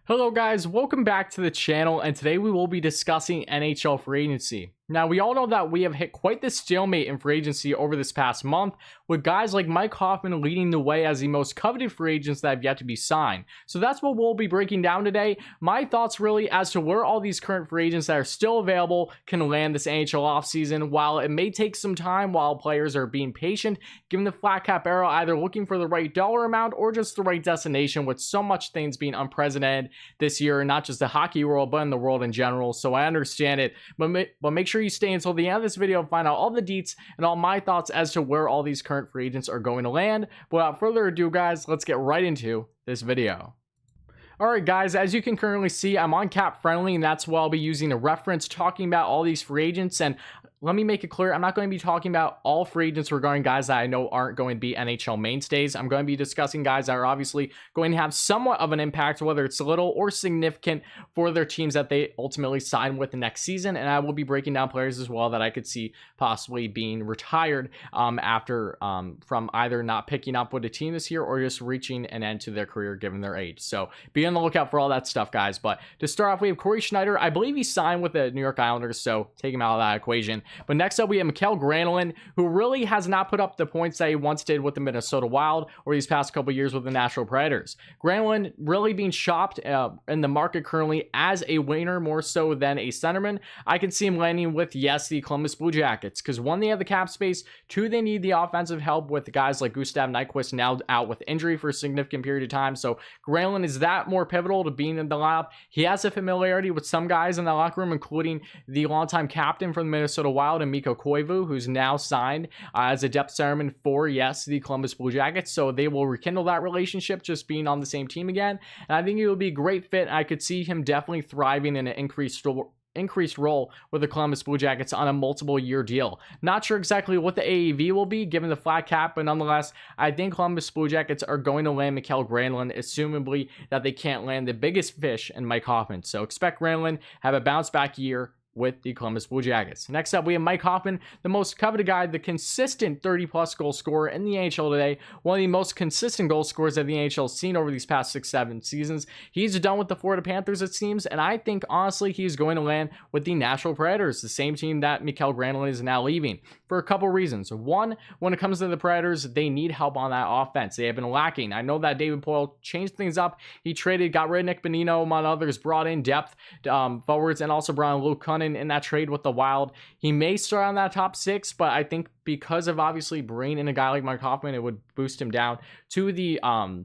Hello guys, welcome back to the channel, and today we will be discussing NHL free agency. Now, we all know that we have hit quite the stalemate in free agency over this past month, with guys like Mike Hoffman leading the way as the most coveted free agents that have yet to be signed. So that's what we'll be breaking down today. My thoughts really as to where all these current free agents that are still available can land this NHL offseason. While it may take some time while players are being patient, given the flat cap era, either looking for the right dollar amount or just the right destination, with so much things being unprecedented this year, not just the hockey world, but in the world in general. So I understand it, but make sure you stay until the end of this video and find out all the deets and all my thoughts as to where all these current free agents are going to land. But without further ado, guys, let's get right into this video. Alright guys, as you can currently see, I'm on Cap Friendly, and that's why I'll be using a reference talking about all these free agents. And let me make it clear, I'm not going to be talking about all free agents regarding guys that I know aren't going to be NHL mainstays. I'm going to be discussing guys that are obviously going to have somewhat of an impact, whether it's little or significant, for their teams that they ultimately sign with the next season. And I will be breaking down players as well that I could see possibly being retired after from either not picking up with a team this year or just reaching an end to their career given their age. So be on the lookout for all that stuff, guys. But to start off, we have Corey Schneider. I believe he signed with the New York Islanders, so take him out of that equation. But next up, we have Mikael Granlund, who really has not put up the points that he once did with the Minnesota Wild or these past couple years with the Nashville Predators. Granlund really being shopped in the market currently as a winger more so than a centerman. I can see him landing with, yes, the Columbus Blue Jackets, because one, they have the cap space, two, they need the offensive help with guys like Gustav Nyquist now out with injury for a significant period of time. So Granlund is that more pivotal to being in the lineup. He has a familiarity with some guys in the locker room, including the longtime captain from the Minnesota Wild and Mikko Koivu, who's now signed as a depth centerman for, yes, the Columbus Blue Jackets. So they will rekindle that relationship, just being on the same team again. And I think it would be a great fit. I could see him definitely thriving in an increased role with the Columbus Blue Jackets on a multiple year deal. Not sure exactly what the AAV will be given the flat cap, but nonetheless, I think Columbus Blue Jackets are going to land Mikael Granlund, assumably that they can't land the biggest fish in Mike Hoffman. So expect Granlund have a bounce back year with the Columbus Blue Jackets. Next up, we have Mike Hoffman, the most coveted guy, the consistent 30-plus goal scorer in the NHL today, one of the most consistent goal scorers that the NHL has seen over these past 6-7 seasons. He's done with the Florida Panthers, it seems, and I think, honestly, he's going to land with the Nashville Predators, the same team that Mikael Granlund is now leaving, for a couple reasons. One, when it comes to the Predators, they need help on that offense. They have been lacking. I know that David Poile changed things up. He got rid of Nick Bonino, among others, brought in depth forwards, and also brought in Luke Cunnin in that trade with the Wild. He may start on that top six, but I think because of obviously bringing in a guy like Mike Hoffman, it would boost him down to the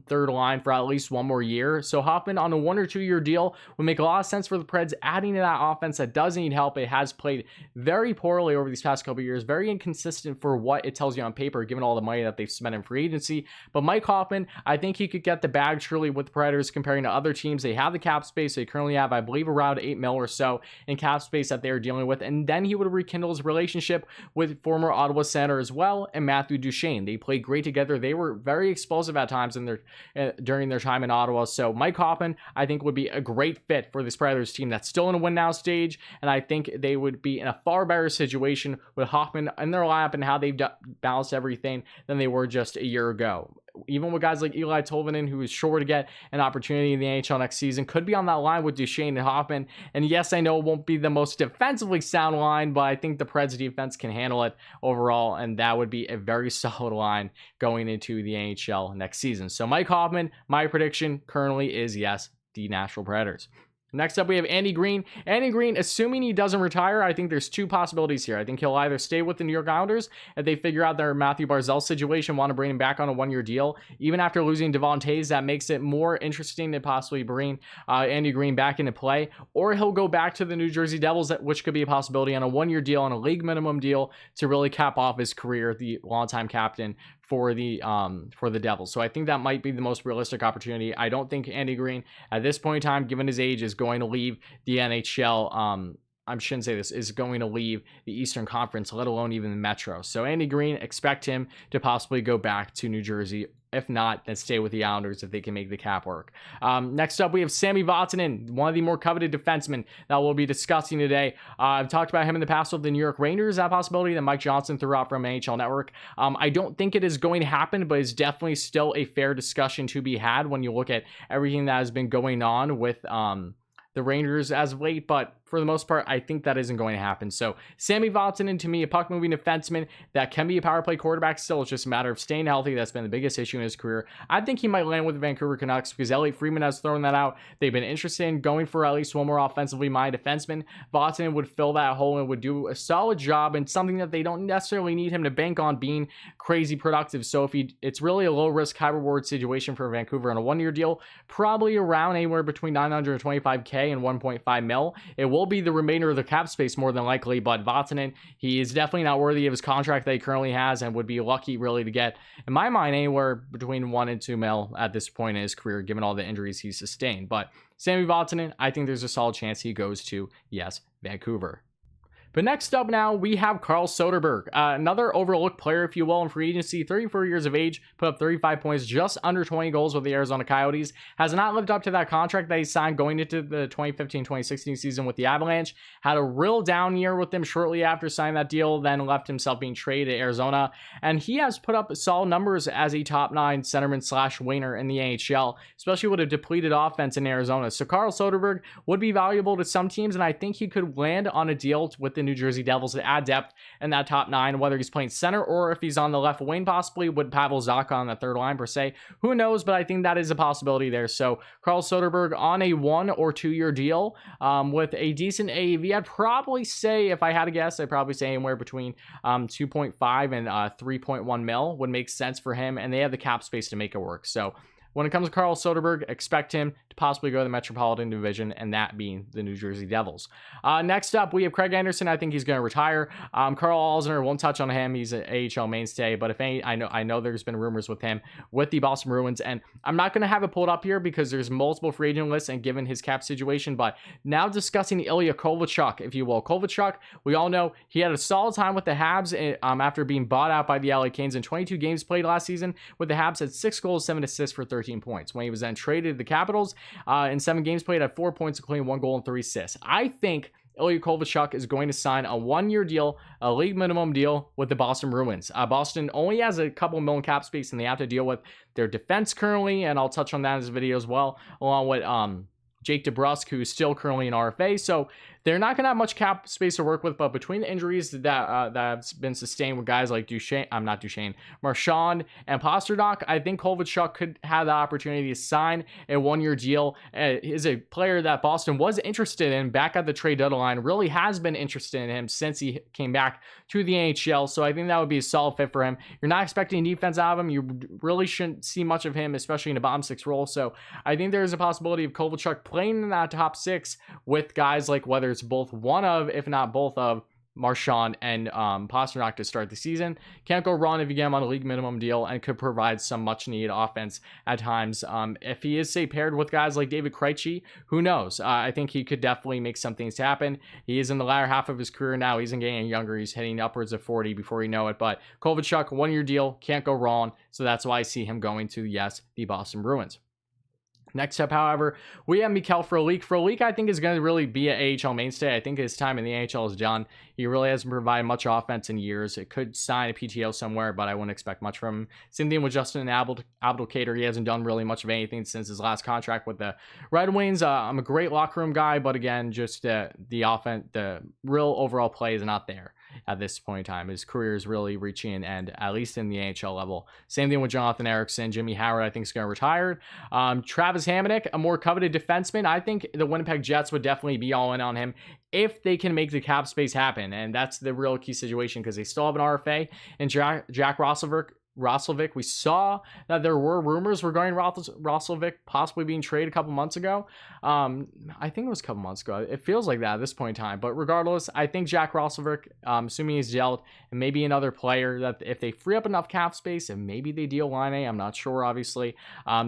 third line for at least one more year. So Hoffman on a 1 or 2 year deal would make a lot of sense for the Preds, adding to that offense that does need help. It has played very poorly over these past couple of years, very inconsistent for what it tells you on paper, given all the money that they've spent in free agency. But Mike Hoffman, I think he could get the bag truly with the Predators comparing to other teams. They have the cap space. They currently have, I believe, around $8 million or so in cap space that they're dealing with. And then he would rekindle his relationship with former Ottawa center as well, and Matthew Duchene. They played great together. They were very explosive at times in during their time in Ottawa. So Mike Hoffman, I think, would be a great fit for this Predators team that's still in a win now stage, and I think they would be in a far better situation with Hoffman in their lineup and how they've balanced everything than they were just a year ago. Even with guys like Eli Tolvanen, who is sure to get an opportunity in the NHL next season, could be on that line with Duchene and Hoffman. And yes, I know it won't be the most defensively sound line, but I think the Preds defense can handle it overall, and that would be a very solid line going into the NHL next season. So Mike Hoffman, my prediction currently is, yes, the Nashville Predators. Next up, we have Andy Green. Andy Green, assuming he doesn't retire, I think there's two possibilities here. I think he'll either stay with the New York Islanders if they figure out their Matthew Barzal situation, want to bring him back on a 1-year deal. Even after losing Devon Toews, that makes it more interesting to possibly bring Andy Green back into play. Or he'll go back to the New Jersey Devils, which could be a possibility, on a 1-year deal, on a league minimum deal, to really cap off his career, the longtime captain for the Devils. So I think that might be the most realistic opportunity. I don't think Andy Green, at this point in time, given his age, is going to leave the NHL. I shouldn't say this, is going to leave the Eastern Conference, let alone even the Metro. So Andy Green, expect him to possibly go back to New Jersey If not, then stay with the Islanders if they can make the cap work. Next up, we have Sami Vatanen, one of the more coveted defensemen that we'll be discussing today. I've talked about him in the past with the New York Rangers, that possibility that Mike Johnson threw out from NHL Network. I don't think it is going to happen, but it's definitely still a fair discussion to be had when you look at everything that has been going on with the Rangers as of late, but for the most part, I think that isn't going to happen. So Sami Vatanen, to me, a puck-moving defenseman that can be a power play quarterback still. It's just a matter of staying healthy. That's been the biggest issue in his career. I think he might land with the Vancouver Canucks because Elliot Friedman has thrown that out. They've been interested in going for at least one more offensively minded defenseman. Vatanen would fill that hole and would do a solid job, and something that they don't necessarily need him to bank on being crazy productive. So it's really a low-risk, high-reward situation for Vancouver on a one-year deal, probably around anywhere between $925K and 1.5 mil. It will be the remainder of the cap space more than likely, but Vatanen, he is definitely not worthy of his contract that he currently has and would be lucky really to get, in my mind, anywhere between 1 and 2 mil at this point in his career, given all the injuries he's sustained. But Sami Vatanen, I think there's a solid chance he goes to, yes, Vancouver. But next up now, we have Carl Soderberg, another overlooked player, if you will, in free agency, 34 years of age, put up 35 points, just under 20 goals with the Arizona Coyotes, has not lived up to that contract that he signed going into the 2015-2016 season with the Avalanche, had a real down year with them shortly after signing that deal, then left himself being traded to Arizona, and he has put up solid numbers as a top 9 centerman / winger in the NHL, especially with a depleted offense in Arizona. So Carl Soderberg would be valuable to some teams, and I think he could land on a deal with the New Jersey Devils to add depth in that top 9, whether he's playing center or if he's on the left wing, possibly with Pavel Zacha on the third line per se. Who knows, but I think that is a possibility there. So Carl Soderberg on a 1 or 2 year deal with a decent AAV. I'd probably say, if I had to guess, I'd probably say anywhere between 2.5 and 3.1 mil would make sense for him, and they have the cap space to make it work. So when it comes to Carl Soderberg, expect him to possibly go to the Metropolitan Division, and that being the New Jersey Devils. Next up, we have Craig Anderson. I think he's going to retire. Carl Alzner, won't touch on him. He's an AHL mainstay, but if any, I know there's been rumors with him with the Boston Bruins, and I'm not going to have it pulled up here because there's multiple free agent lists and given his cap situation, but now discussing Ilya Kovalchuk, if you will. Kovalchuk, we all know he had a solid time with the Habs after being bought out by the LA Kings in 22 games played last season with the Habs, had 6 goals, 7 assists for 13 points. When he was then traded to the Capitals, in 7 games played, had 4 points, including 1 goal and 3 assists. I think Ilya Kovalchuk is going to sign a 1-year deal, a league minimum deal with the Boston Bruins. Boston only has a couple million cap space, and they have to deal with their defense currently, and I'll touch on that in this video as well, along with Jake DeBrusk, who's still currently in RFA. So they're not going to have much cap space to work with, but between the injuries that have been sustained with guys like Marchand and Pasternak, I think Kovalchuk could have the opportunity to sign a 1-year deal. Is a player that Boston was interested in back at the trade deadline, really has been interested in him since he came back to the NHL. So I think that would be a solid fit for him. You're not expecting defense out of him. You really shouldn't see much of him, especially in a bottom 6 role. So I think there's a possibility of Kovalchuk playing in that top 6 with guys like, whether it's both one of, if not both of, Marchand and Pasternak to start the season. Can't go wrong if you get him on a league minimum deal, and could provide some much needed offense at times. If he is, say, paired with guys like David Krejci, who knows? I think he could definitely make some things happen. He is in the latter half of his career now. He's getting younger. He's hitting upwards of 40 before you know it. But Kovalchuk, 1-year deal, can't go wrong. So that's why I see him going to, yes, the Boston Bruins. Next up, however, we have Mikhail Frolik. Frolik, I think, is going to really be an AHL mainstay. I think his time in the AHL is done. He really hasn't provided much offense in years. It could sign a PTO somewhere, but I wouldn't expect much from him. Same thing with Justin Abdelkader. He hasn't done really much of anything since his last contract with the Red Wings. I'm a great locker room guy, but again, just the offense, the real overall play is not there at this point in time. His career is really reaching an end, at least in the NHL level. Same thing with Jonathan Ericsson. Jimmy Howard, I think, is going to retire. Travis Hamonic, a more coveted defenseman. I think the Winnipeg Jets would definitely be all in on him if they can make the cap space happen. And that's the real key situation, because they still have an RFA and Jack Roslovic. We saw that there were rumors regarding Roslovic possibly being traded a couple months ago. I think it was a couple months ago. It feels like that at this point in time. But regardless, I think Jack Roslovic, assuming he's dealt, and maybe another player that if they free up enough cap space, and maybe they deal Line A, I'm not sure, obviously,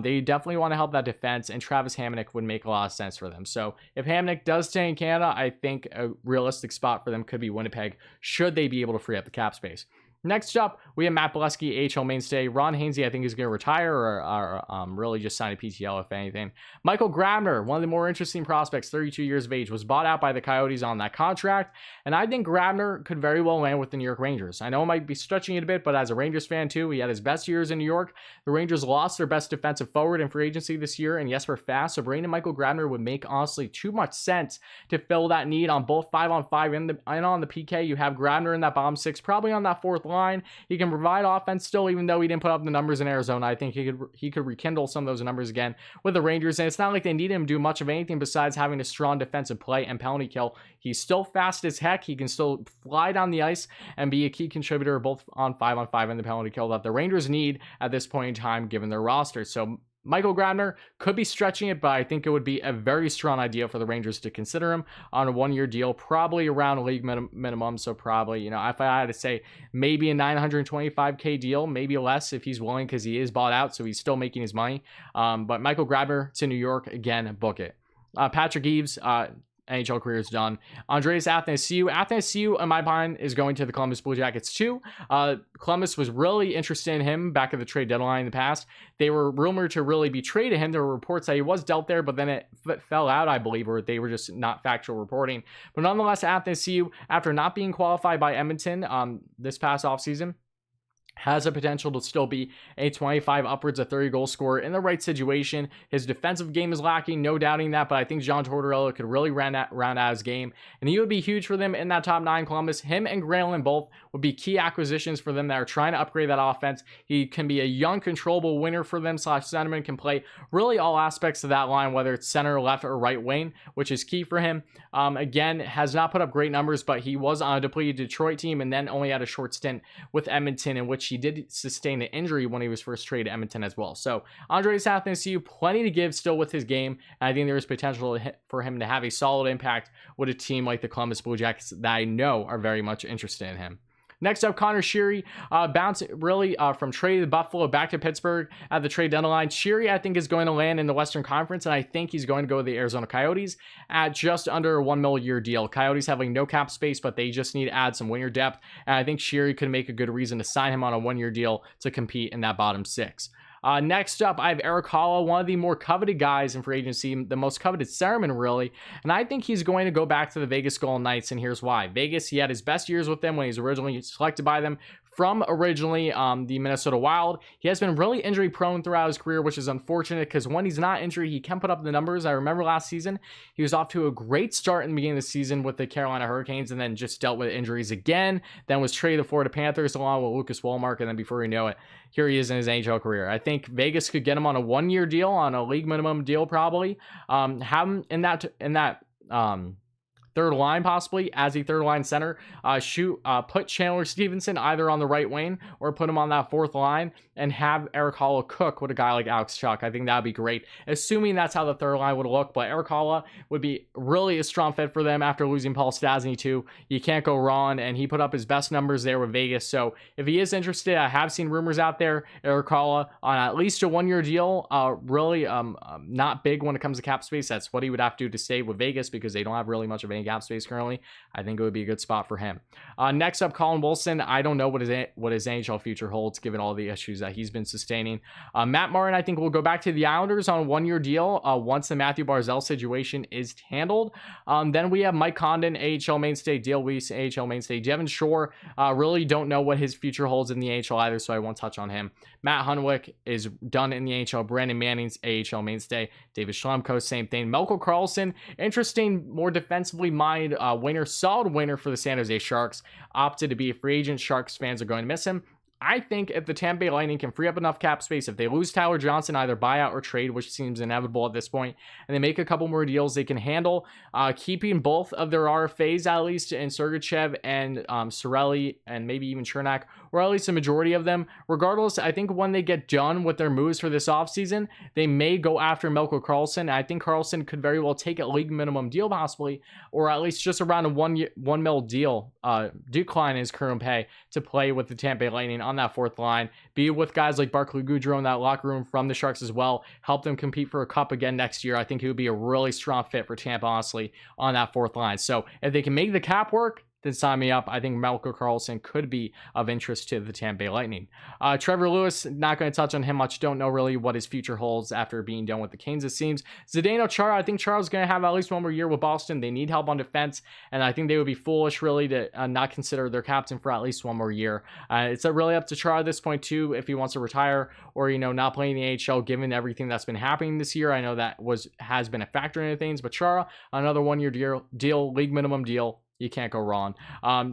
they definitely want to help that defense, and Travis Hamonic would make a lot of sense for them. So if Hamonic does stay in Canada, I think a realistic spot for them could be Winnipeg, should they be able to free up the cap space. Next up, we have Matt Bolesky, AHL mainstay. Ron Hainsey, I think, is going to retire or really just sign a PTL, if anything. Michael Grabner, one of the more interesting prospects, 32 years of age, was bought out by the Coyotes on that contract. And I think Grabner could very well land with the New York Rangers. I know I might be stretching it a bit, but as a Rangers fan too, he had his best years in New York. The Rangers lost their best defensive forward in free agency this year, and Jesper Fast. So bringing in Michael Grabner would make, honestly, too much sense to fill that need on both 5-on-5 and on the PK. You have Grabner in that bottom six, probably on that fourth line. He can provide offense still, even though he didn't put up the numbers in Arizona. I think he could rekindle some of those numbers again with the Rangers, and it's not like they need him to do much of anything besides having a strong defensive play and penalty kill. He's still fast as heck. He can still fly down the ice and be a key contributor both on 5-on-5 and the penalty kill that the Rangers need at this point in time given their roster. So Michael Grabner could be stretching it, but I think it would be a very strong idea for the Rangers to consider him on a one-year deal, probably around a league minimum. So probably, if I had to say, maybe a $925K deal, maybe less if he's willing, because he is bought out, so he's still making his money. But Michael Grabner to New York, again, book it. Patrick Eaves, NHL career is done. Andreas Athanasiou, in my mind, is going to the Columbus Blue Jackets too. Columbus was really interested in him back at the trade deadline in the past. They were rumored to really be traded him. There were reports that he was dealt there, but then it fell out, I believe, or they were just not factual reporting. But nonetheless, Athanasiou, after not being qualified by Edmonton this past offseason, has a potential to still be a 25 upwards of 30 goal scorer in the right situation. His defensive game is lacking, no doubting that, but I think John Tortorella could really round out his game, and he would be huge for them in that top nine. Columbus, him and Granlund both would be key acquisitions for them that are trying to upgrade that offense. He can be a young, controllable winner for them / centerman, can play really all aspects of that line, whether it's center, left, or right wing, which is key for him. Again, has not put up great numbers, but he was on a depleted Detroit team and then only had a short stint with Edmonton, in which he did sustain an injury when he was first traded to Edmonton as well. So Andreas Athanasiou, plenty to give still with his game, and I think there is potential for him to have a solid impact with a team like the Columbus Blue Jackets that I know are very much interested in him. Next up, Connor Sheary, bouncing really from trade to Buffalo back to Pittsburgh at the trade deadline. Sheary, I think, is going to land in the Western Conference, and I think he's going to go to the Arizona Coyotes at just under a $1 million year deal. Coyotes having no cap space, but they just need to add some winger depth, and I think Sheary could make a good reason to sign him on a one-year deal to compete in that bottom six. Next up, I have Erik Haula, one of the more coveted guys in free agency, the most coveted centerman, really. And I think he's going to go back to the Vegas Golden Knights, and here's why. Vegas, he had his best years with them when he was originally selected by them. From originally the Minnesota Wild. He has been really injury prone throughout his career, which is unfortunate because when he's not injured, he can put up the numbers. I remember last season, he was off to a great start in the beginning of the season with the Carolina Hurricanes and then just dealt with injuries again. Then was traded to the Florida Panthers along with Lucas Wallmark, and then before you know it, here he is in his NHL career. I think Vegas could get him on a one-year deal, on a league minimum deal probably. Have him in that third line, possibly as a third line center. Put Chandler Stevenson either on the right wing or put him on that fourth line and have Erik Haula cook with a guy like Alex Chuck. I think that'd be great, assuming that's how the third line would look. But Erik Haula would be really a strong fit for them after losing Paul Stastny too. You can't go wrong, and he put up his best numbers there with Vegas. So if he is interested, I have seen rumors out there, Erik Haula on at least a one-year deal. Really not big when it comes to cap space. That's what he would have to do to stay with Vegas because they don't have really much of any cap space currently. I think it would be a good spot for him. Next up, Colin Wilson. I don't know what his NHL future holds given all the issues that he's been sustaining. Matt Martin, I think, will go back to the Islanders on a one-year deal once the Matthew Barzal situation is handled. Then we have Mike Condon, AHL mainstay, Dale Weiss, AHL mainstay. Devin Shore, really don't know what his future holds in the AHL either, so I won't touch on him. Matt Hunwick is done in the AHL. Brandon Manning's AHL mainstay. David Schlemko, same thing. Melko Karlsson, interesting, more defensively minded winner, solid winner for the San Jose Sharks. Opted to be a free agent. Sharks fans are going to miss him. I think if the Tampa Bay Lightning can free up enough cap space, if they lose Tyler Johnson, either buyout or trade, which seems inevitable at this point, and they make a couple more deals, they can handle keeping both of their RFAs, at least in Sergachev and Sorelli, and maybe even Chernak, or at least a majority of them. Regardless, I think when they get done with their moves for this offseason, they may go after Melko Karlsson. I think Karlsson could very well take a league minimum deal, possibly, or at least just around a $1 million deal, decline his current pay to play with the Tampa Bay Lightning on that fourth line, be with guys like Barclay Goodrow in that locker room from the Sharks as well, help them compete for a cup again next year. I think he would be a really strong fit for Tampa, honestly, on that fourth line. So if they can make the cap work, then sign me up. I think Malcolm Carlson could be of interest to the Tampa Bay Lightning. Trevor Lewis, not going to touch on him much. Don't know really what his future holds after being done with the Canes, it seems. Zdeno Chara, I think Chara's going to have at least one more year with Boston. They need help on defense, and I think they would be foolish really to not consider their captain for at least one more year. It's really up to Chara at this point too, if he wants to retire or, not playing the AHL given everything that's been happening this year. I know that has been a factor into things, but Chara, another 1 year deal, league minimum deal. You can't go wrong.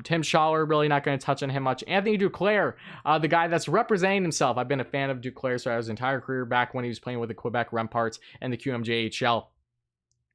Tim Schaller, really not going to touch on him much. Anthony Duclair, the guy that's representing himself. I've been a fan of Duclair throughout his entire career, back when he was playing with the Quebec Remparts and the QMJHL.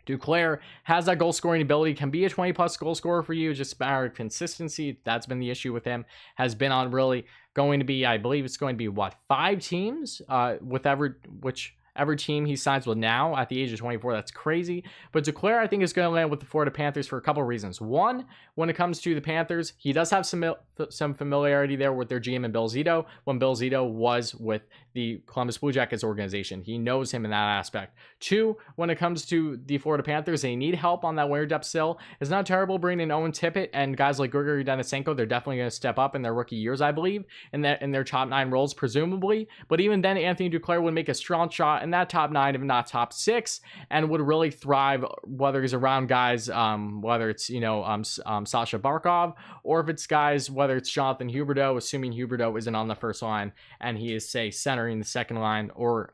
Duclair has that goal scoring ability, can be a 20 plus goal scorer for you, just a matter of consistency. That's been the issue with him. Has been on really going to be, I believe it's going to be 5 teams whichever team he signs with now at the age of 24. That's crazy. But Duclair, I think, is going to land with the Florida Panthers for a couple of reasons. One, when it comes to the Panthers, he does have some familiarity there with their GM and Bill Zito when Bill Zito was with the Columbus Blue Jackets organization. He knows him in that aspect. Two, when it comes to the Florida Panthers, they need help on that winger depth still. It's not terrible bringing in Owen Tippett and guys like Grigory Denisenko. They're definitely going to step up in their rookie years, I believe, in their top 9 roles, presumably. But even then, Anthony Duclair would make a strong shot in that top 9, if not top 6, and would really thrive whether he's around guys, whether it's Sasha Barkov, or if it's guys, whether it's Jonathan Huberdeau, assuming Huberdeau isn't on the first line and he is, say, centering the second line, or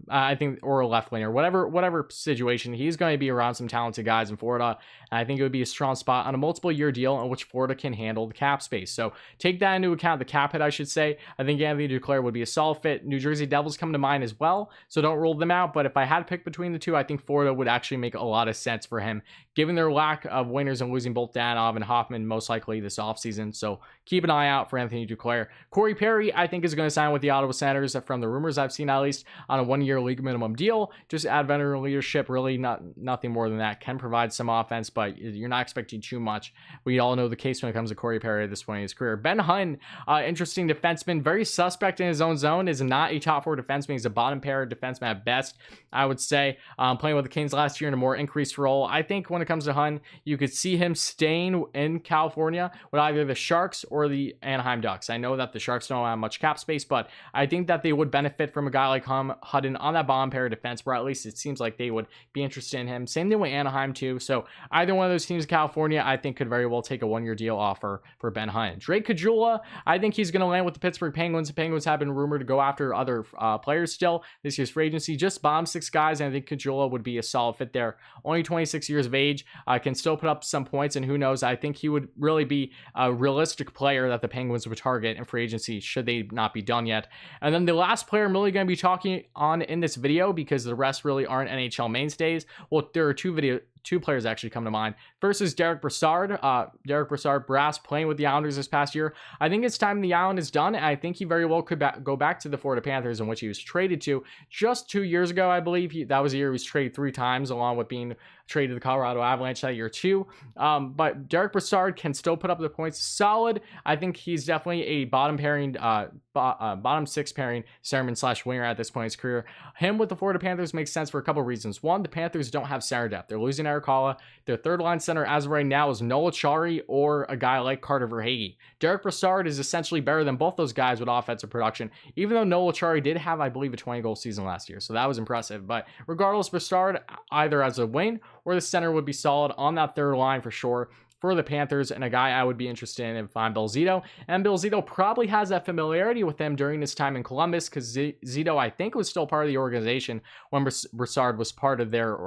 I think, or a left winger, whatever situation. He's going to be around some talented guys in Florida, and I think it would be a strong spot on a multiple year deal in which Florida can handle the cap space. So take that into account, the cap hit, I should say. I think Anthony Duclair would be a solid fit. New Jersey Devils come to mind as well, so don't rule them out. But if I had to pick between the two, I think Florida would actually make a lot of sense for him, given their lack of winners and losing both Danov and Hoffman most likely this offseason. So keep an eye out for Anthony Duclair. Corey Perry, I think, is going to sign with the Ottawa Senators, from the rumors I've seen at least, on a 1 year league minimum deal. Just add veteran leadership, really nothing more than that. Can provide some offense, but you're not expecting too much. We all know the case when it comes to Corey Perry at this point in his career. Ben Hunt, interesting defenseman, very suspect in his own zone, is not a top 4 defenseman. He's a bottom pair defenseman at best, I would say. Playing with the Kings last year in a more increased role. I think when it comes to Hunt, you could see him staying in California with either the Sharks or the Anaheim Ducks. I know that the Sharks don't have much cap space, but I think that they would benefit from a guy like Hutton on that bottom pair of defense, where at least it seems like they would be interested in him. Same thing with Anaheim too. So either one of those teams in California, I think, could very well take a 1 year deal offer for Ben Hunt. Drake Caggiula, I think he's going to land with the Pittsburgh Penguins. The Penguins have been rumored to go after other players still this year's free agency, just bottom 6 guys, and I think Caggiula would be a solid fit there. Only 26 years of age, can still put up some points, and who knows, I think he would really be a realistic player that the Penguins would target in free agency should they not be done yet. And then the last player I'm really going to be talking on in this video, because the rest really aren't NHL mainstays. Well, there are two players actually come to mind. First is Derek Brassard. Derek Brassard, brass, playing with the Islanders this past year. I think it's time the Island is done, and I think he very well could go back to the Florida Panthers, in which he was traded to just 2 years ago, I believe. That was the year he was traded 3 times, along with being traded to the Colorado Avalanche that year too. But Derek Brassard can still put up the points. Solid. I think he's definitely a bottom 6 pairing centerman / winger at this point in his career. Him with the Florida Panthers makes sense for a couple of reasons. One, the Panthers don't have center depth. They're losing Eric Haula. Their third line center as of right now is Noah Chari or a guy like Carter Verhaeghe. Derek Brassard is essentially better than both those guys with offensive production, even though Noah Chari did have, I believe, a 20-goal season last year, so that was impressive. But regardless, Brassard, either as a wing or the center, would be solid on that third line for sure for the Panthers, and a guy I would be interested in if I'm Bill Zito. And Bill Zito probably has that familiarity with him during his time in Columbus, because Zito, I think, was still part of the organization when Brassard was part of their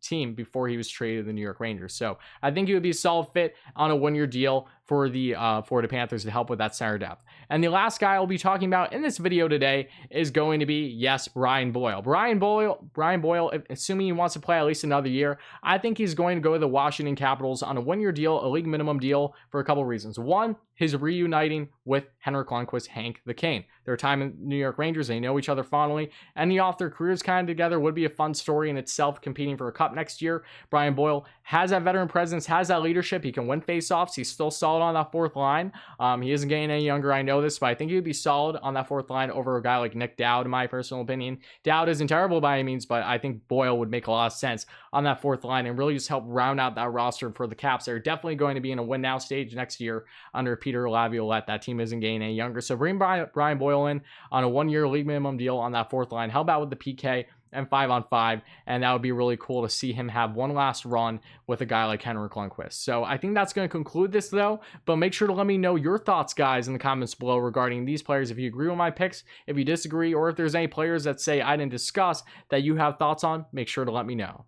team before he was traded to the New York Rangers. So I think he would be a solid fit on a 1 year deal for the Florida Panthers to help with that center depth. And the last guy I'll be talking about in this video today is going to be, yes, Brian Boyle. Brian Boyle, assuming he wants to play at least another year, I think he's going to go to the Washington Capitals on a 1 year deal, a league minimum deal, for a couple reasons. One, his reuniting with Henrik Lundqvist, Hank the Cane. Their time in New York Rangers, they know each other fondly. Ending off their careers kind of together would be a fun story in itself, competing for a cup next year. Brian Boyle has that veteran presence, has that leadership. He can win faceoffs. He's still solid on that fourth line. He isn't getting any younger, I know this, but I think he would be solid on that fourth line over a guy like Nick Dowd, in my personal opinion. Dowd isn't terrible by any means, but I think Boyle would make a lot of sense on that fourth line and really just help round out that roster for the Caps. They're definitely going to be in a win now stage next year under Peter Laviolette. That team isn't getting any younger. So bring Brian Boyle in on a 1-year league minimum deal on that fourth line. Help out with the PK and 5-on-5, and that would be really cool to see him have one last run with a guy like Henrik Lundqvist. So I think that's going to conclude this, though, but make sure to let me know your thoughts, guys, in the comments below regarding these players. If you agree with my picks, if you disagree, or if there's any players that say I didn't discuss that you have thoughts on, make sure to let me know.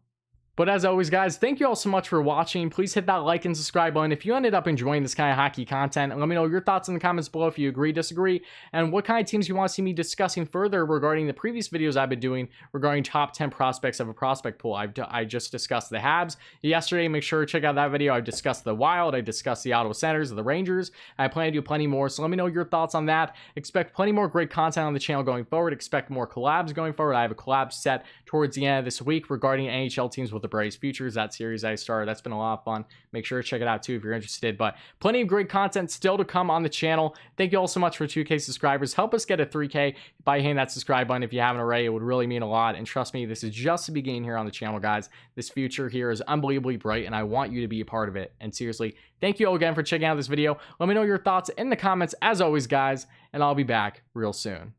But as always, guys, thank you all so much for watching. Please hit that like and subscribe button if you ended up enjoying this kind of hockey content. And let me know your thoughts in the comments below if you agree, disagree, and what kind of teams you want to see me discussing further regarding the previous videos I've been doing regarding top 10 prospects of a prospect pool. I just discussed the Habs yesterday. Make sure to check out that video. I discussed the Wild. I discussed the Ottawa Senators, the Rangers. I plan to do plenty more, so let me know your thoughts on that. Expect plenty more great content on the channel going forward. Expect more collabs going forward. I have a collab set towards the end of this week regarding NHL teams with the Braves Futures. That series I started, that's been a lot of fun. Make sure to check it out too if you're interested. But plenty of great content still to come on the channel. Thank you all so much for 2K subscribers. Help us get a 3K by hitting that subscribe button if you haven't already. It would really mean a lot. And trust me, this is just the beginning here on the channel, guys. This future here is unbelievably bright, and I want you to be a part of it. And seriously, thank you all again for checking out this video. Let me know your thoughts in the comments as always, guys, and I'll be back real soon.